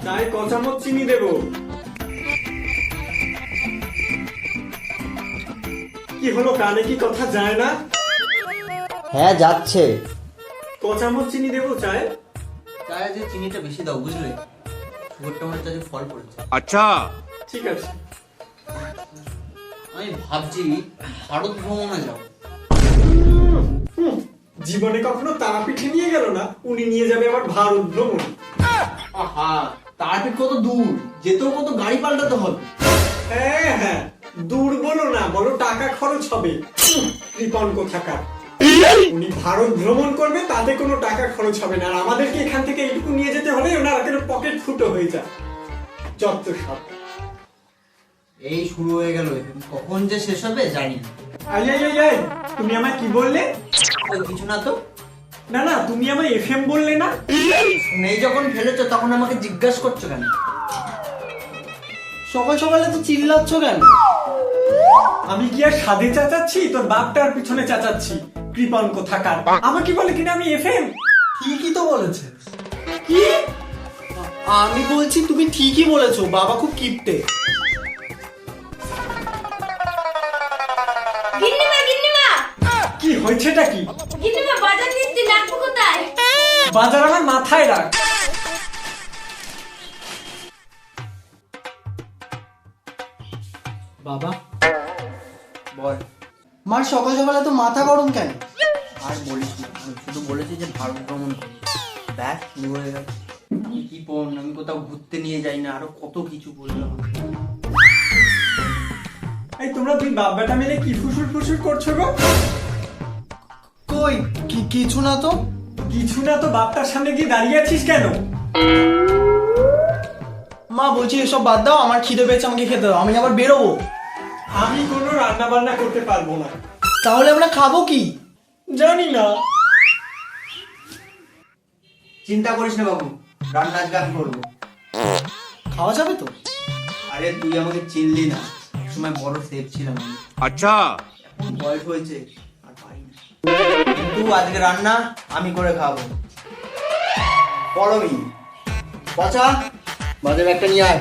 চায় ক চামচ চিনি দেব? কি হলো, কানে কি কথা যায় না? হ্যাঁ যাচ্ছে। ক চামচ চিনি দেব চায়? চায়ে যে চিনিটা বেশি দাও, বুঝলে? সুগার টমেটোটা যে ফল পড়েছে। আচ্ছা ঠিক আছে। আমি ভাবছি ভারত ভ্রমণে যাব। জীবনে কখনো তারাপীঠে নিয়ে গেল না, উনি নিয়ে যাবে আবার ভারত ভ্রমণ। আহা, তারাপীঠ কত দূর, যেতেও কত গাড়ি পাল্টাতে হবে। হ্যাঁ হ্যাঁ, দূর বলো না, বলো টাকা খরচ হবে। কৃপণ কোথাকার। উনি ভারত ভ্রমণ করবে, তাতে কোনো টাকা খরচ হবে না, আর আমাদেরকে এখান থেকে এইটুকু নিয়ে যেতে হলে ওনার পকেট ফুটো হয়ে যায়। যত সব। এই শুরু হয়ে গেল, কখন যে শেষ হবে জানি না। আই আই আই আই, তুমি আমায় কি বললে? ওই কিছু না তো। না না, তুমি আমায় এফএম বললে না? নেই যখন ফেলেছো তখন আমাকে জিজ্ঞাসা করছো কেন? সকাল সকালে তো চিল্লাচ্ছ কেন? আমি কি আর সাধে চাচাচ্ছি, তোর বাপটার পিছনে চাচাচ্ছি। কৃপণ কোথাকার আমাকে বলে কিনা আমি এফএম। ঠিকই তো বলেছে। কি? আমি বলছি তুমি ঠিকই বলেছো, বাবা খুব কিপটে। গিন্নিমা গিন্নিমা কি হয়েছেটা কি? গিন্নিমা বাজার নিতে রাখবো কোথায়? বাজার আমার মাথায় রাখ। বাবা, বল। মার সকাল সকালে তো মাথা গরম কেন? আর বলিস না, আমি শুধু বলেছি যে ভারত ভ্রমণ করি, ব্যাস শুরু হয়ে গেল। আমি কি পড়, আমি কোথাও ঘুরতে নিয়ে যাই না, আরো কত কিছু বললাম। এই তোমরা দুই বাপ বেটা মিলে কি ফুসুর ফুসুর করছো গো? কই কিছু না তো। কিছু না তো, বাপটার সামনে গিয়ে দাঁড়িয়ে আছিস কেন? মা বলছি এসব বাদ দাও, আমার খিদে পেয়েছে, আমাকে খেতে দাও, আমি আবার বেরোবো। আমি কোনো রান্না বান্না করতে পারবো না। তাহলে আমরা খাবো কি? জানি না। চিন্তা করিস না বাবু, রান্না আজকে আমি করবো। খাওয়া যাবে তো? আরে তুই আমাকে চিনলি না, সময় বড় সেফ ছিলাম আমি। अच्छा এখন বয়স হয়েছে, আর পারি না। কিন্তু আজকে রান্না আমি করে খাবো। বড় মি পচা বাজার একটা নিয়ে আয়।